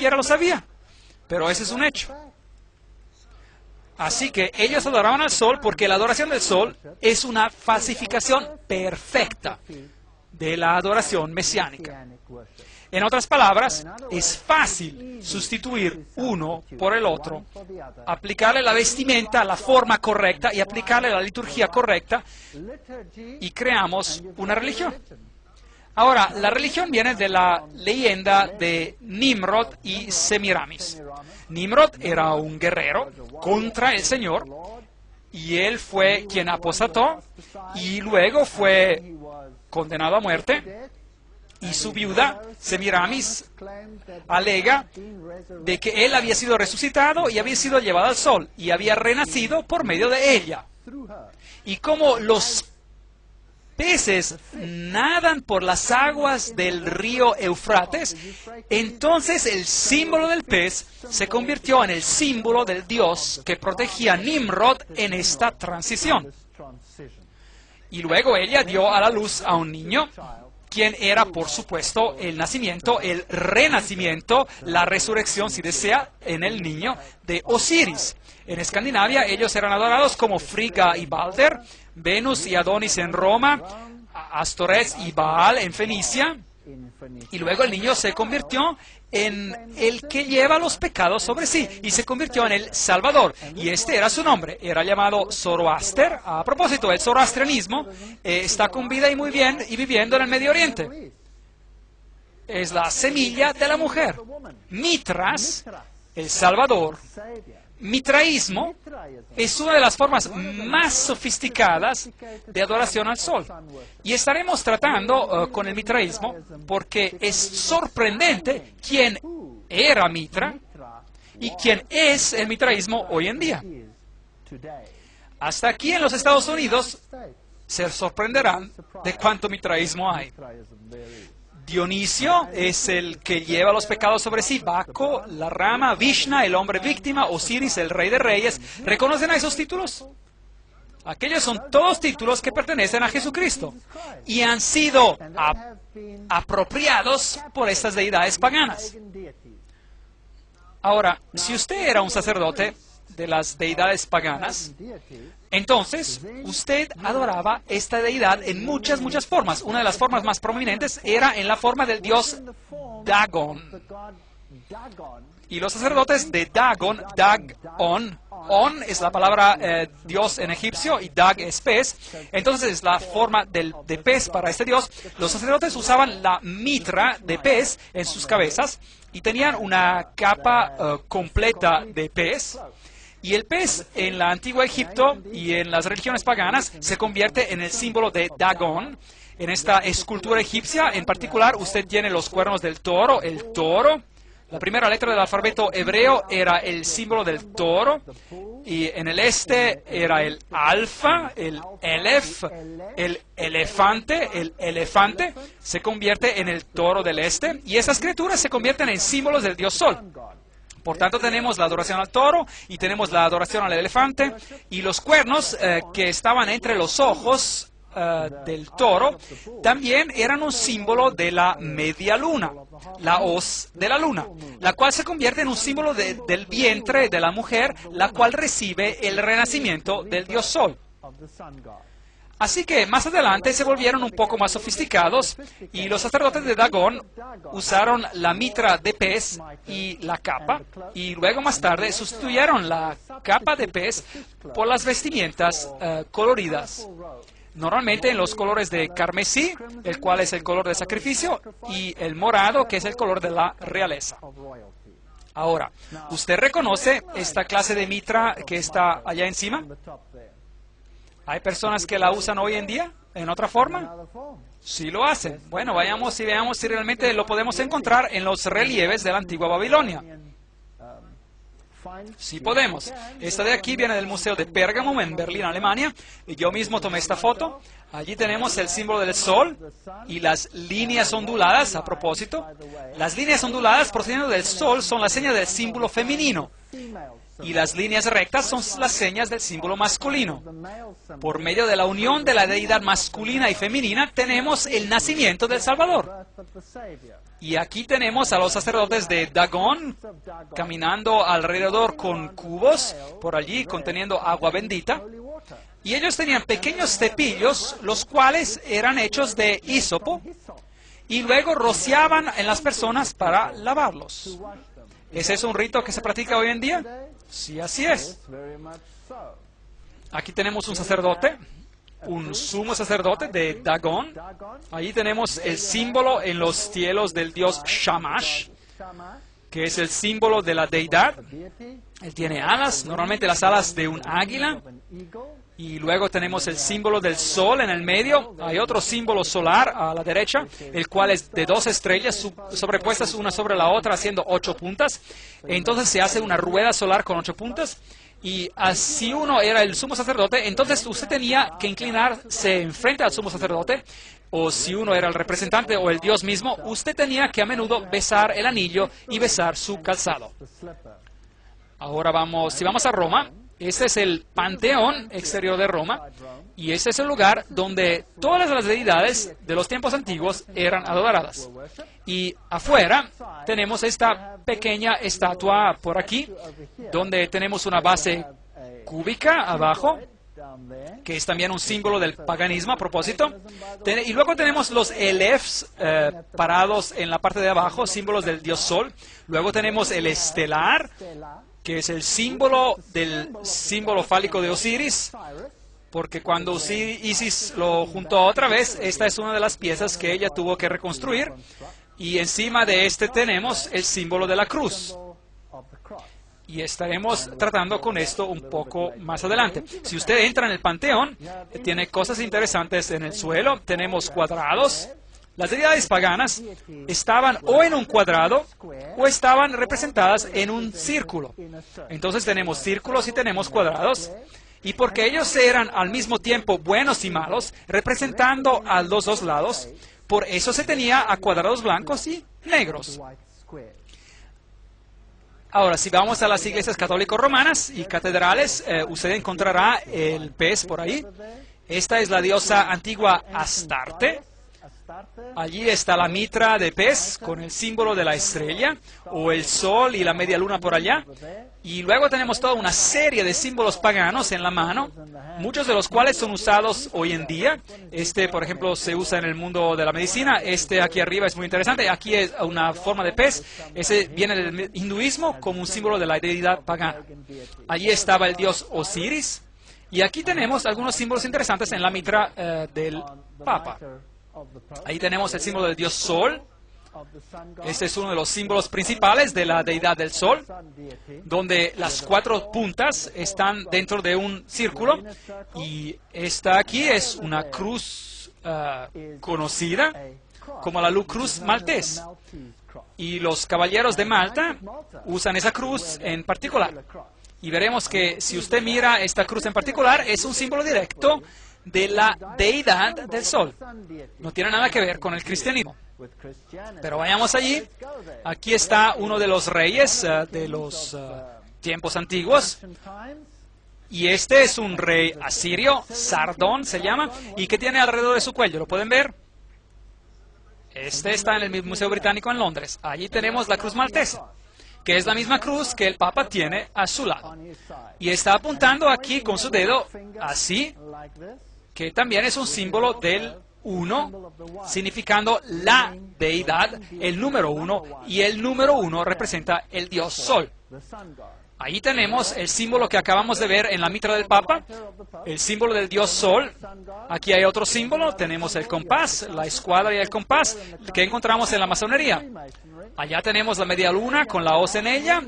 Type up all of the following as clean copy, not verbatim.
siquiera lo sabía, pero ese es un hecho. Así que ellos adoraban al sol porque la adoración del sol es una falsificación perfecta de la adoración mesiánica. En otras palabras, es fácil sustituir uno por el otro, aplicarle la vestimenta, la forma correcta y aplicarle la liturgia correcta y creamos una religión. Ahora, la religión viene de la leyenda de Nimrod y Semiramis. Nimrod era un guerrero contra el Señor y él fue quien apostató y luego fue condenado a muerte. Y su viuda, Semiramis, alega de que él había sido resucitado y había sido llevado al sol y había renacido por medio de ella. Y como los peces nadan por las aguas del río Eufrates, entonces el símbolo del pez se convirtió en el símbolo del dios que protegía a Nimrod en esta transición. Y luego ella dio a la luz a un niño, quien era, por supuesto, el nacimiento, el renacimiento, la resurrección, si desea, en el niño de Osiris. En Escandinavia, ellos eran adorados como Frigga y Balder, Venus y Adonis en Roma, Astores y Baal en Fenicia, y luego el niño se convirtió en el que lleva los pecados sobre sí, y se convirtió en el Salvador, y este era su nombre, era llamado Zoroaster. A propósito, el zoroastrianismo está con vida y muy bien, y viviendo en el Medio Oriente. Es la semilla de la mujer. Mitras, el Salvador. Mitraísmo es una de las formas más sofisticadas de adoración al sol. Y estaremos tratando con el mitraísmo porque es sorprendente quién era Mitra y quién es el mitraísmo hoy en día. Hasta aquí en los Estados Unidos se sorprenderán de cuánto mitraísmo hay. Dionisio es el que lleva los pecados sobre sí, Baco, la rama, Vishna, el hombre víctima, Osiris, el rey de reyes. ¿Reconocen a esos títulos? Aquellos son todos títulos que pertenecen a Jesucristo y han sido apropiados por estas deidades paganas. Ahora, si usted era un sacerdote de las deidades paganas, entonces usted adoraba esta deidad en muchas formas. Una de las formas más prominentes era en la forma del dios Dagon. Y los sacerdotes de Dagon, On es la palabra dios en egipcio y Dag es pez. Entonces es la forma de pez para este dios. Los sacerdotes usaban la mitra de pez en sus cabezas y tenían una capa completa de pez. Y el pez en la antigua Egipto y en las religiones paganas se convierte en el símbolo de Dagon. En esta escultura egipcia, en particular, usted tiene los cuernos del toro, el toro. La primera letra del alfabeto hebreo era el símbolo del toro. Y en el este era el alfa, el elef, el elefante se convierte en el toro del este. Y esas criaturas se convierten en símbolos del dios Sol. Por tanto, tenemos la adoración al toro y tenemos la adoración al elefante y los cuernos que estaban entre los ojos del toro también eran un símbolo de la media luna, la hoz de la luna, la cual se convierte en un símbolo del vientre de la mujer, la cual recibe el renacimiento del dios Sol. Así que más adelante se volvieron un poco más sofisticados y los sacerdotes de Dagon usaron la mitra de pez y la capa y luego más tarde sustituyeron la capa de pez por las vestimentas coloridas. Normalmente en los colores de carmesí, el cual es el color de sacrificio, y el morado, que es el color de la realeza. Ahora, ¿usted reconoce esta clase de mitra que está allá encima? ¿Hay personas que la usan hoy en día en otra forma? Sí lo hacen. Bueno, vayamos y veamos si realmente lo podemos encontrar en los relieves de la antigua Babilonia. Sí podemos. Esta de aquí viene del Museo de Pérgamo en Berlín, Alemania. Y yo mismo tomé esta foto. Allí tenemos el símbolo del sol y las líneas onduladas, a propósito. Las líneas onduladas procediendo del sol son la seña del símbolo femenino. Y las líneas rectas son las señas del símbolo masculino. Por medio de la unión de la deidad masculina y femenina tenemos el nacimiento del Salvador. Y aquí tenemos a los sacerdotes de Dagón caminando alrededor con cubos por allí conteniendo agua bendita. Y ellos tenían pequeños cepillos, los cuales eran hechos de hisopo, y luego rociaban en las personas para lavarlos. ¿Es eso un rito que se practica hoy en día? Sí, así es. Aquí tenemos un sacerdote, un sumo sacerdote de Dagón. Ahí tenemos el símbolo en los cielos del dios Shamash, que es el símbolo de la deidad. Él tiene alas, normalmente las alas de un águila. Y luego tenemos el símbolo del sol en el medio. Hay otro símbolo solar a la derecha, el cual es de 2 estrellas sobrepuestas una sobre la otra, haciendo 8 puntas. Entonces se hace una rueda solar con 8 puntas. Y si uno era el sumo sacerdote, entonces usted tenía que inclinarse enfrente al sumo sacerdote. O si uno era el representante o el Dios mismo, usted tenía que a menudo besar el anillo y besar su calzado. Ahora si vamos a Roma. Este es el Panteón exterior de Roma, y este es el lugar donde todas las deidades de los tiempos antiguos eran adoradas. Y afuera tenemos esta pequeña estatua por aquí, donde tenemos una base cúbica abajo, que es también un símbolo del paganismo a propósito. Y luego tenemos los elefs parados en la parte de abajo, símbolos del dios Sol. Luego tenemos el estelar, que es el símbolo del símbolo fálico de Osiris, porque cuando Isis lo juntó otra vez, esta es una de las piezas que ella tuvo que reconstruir, y encima de este tenemos el símbolo de la cruz. Y estaremos tratando con esto un poco más adelante. Si usted entra en el Panteón, tiene cosas interesantes en el suelo. Tenemos cuadrados. Las deidades paganas estaban o en un cuadrado o estaban representadas en un círculo. Entonces tenemos círculos y tenemos cuadrados. Y porque ellos eran al mismo tiempo buenos y malos, representando a los dos lados, por eso se tenía a cuadrados blancos y negros. Ahora, si vamos a las iglesias católico-romanas y catedrales, usted encontrará el pez por ahí. Esta es la diosa antigua Astarte. Allí está la mitra de pez con el símbolo de la estrella, o el sol y la media luna por allá. Y luego tenemos toda una serie de símbolos paganos en la mano, muchos de los cuales son usados hoy en día. Este, por ejemplo, se usa en el mundo de la medicina. Este aquí arriba es muy interesante. Aquí es una forma de pez. Ese viene del hinduismo como un símbolo de la deidad pagana. Allí estaba el dios Osiris. Y aquí tenemos algunos símbolos interesantes en la mitra del Papa. Ahí tenemos el símbolo del dios Sol. Este es uno de los símbolos principales de la deidad del Sol, donde las 4 puntas están dentro de un círculo. Y esta aquí es una cruz conocida como la cruz maltés. Y los caballeros de Malta usan esa cruz en particular. Y veremos que si usted mira esta cruz en particular, es un símbolo directo de la deidad del sol. No tiene nada que ver con el cristianismo. Pero vayamos allí. Aquí está uno de los reyes de los tiempos antiguos. Y este es un rey asirio, Sardón se llama, y que tiene alrededor de su cuello. ¿Lo pueden ver? Este está en el Museo Británico en Londres. Allí tenemos la cruz maltesa, que es la misma cruz que el Papa tiene a su lado. Y está apuntando aquí con su dedo así, que también es un símbolo del 1, significando la deidad, el número 1, y el número 1 representa el dios Sol. Ahí tenemos el símbolo que acabamos de ver en la mitra del Papa, el símbolo del dios Sol. Aquí hay otro símbolo, tenemos el compás, la escuadra y el compás, que encontramos en la masonería. Allá tenemos la media luna con la hoz en ella,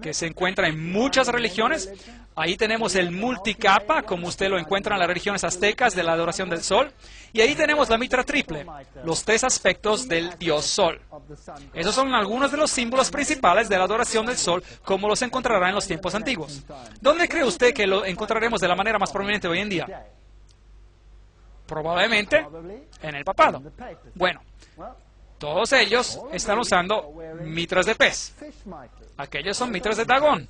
que se encuentra en muchas religiones. Ahí tenemos el multicapa, como usted lo encuentra en las religiones aztecas de la adoración del sol. Y ahí tenemos la mitra triple, los 3 aspectos del dios sol. Esos son algunos de los símbolos principales de la adoración del sol, como los encontrará en los tiempos antiguos. ¿Dónde cree usted que lo encontraremos de la manera más prominente hoy en día? Probablemente en el papado. Bueno, todos ellos están usando mitras de pez. Aquellos son mitras de Dagón.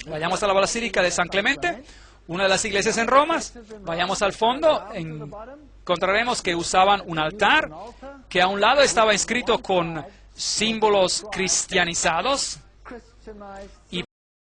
Vayamos a la Basílica de San Clemente, Una de las iglesias en Roma, vayamos al fondo, encontraremos que usaban un altar que a un lado estaba inscrito con símbolos cristianizados y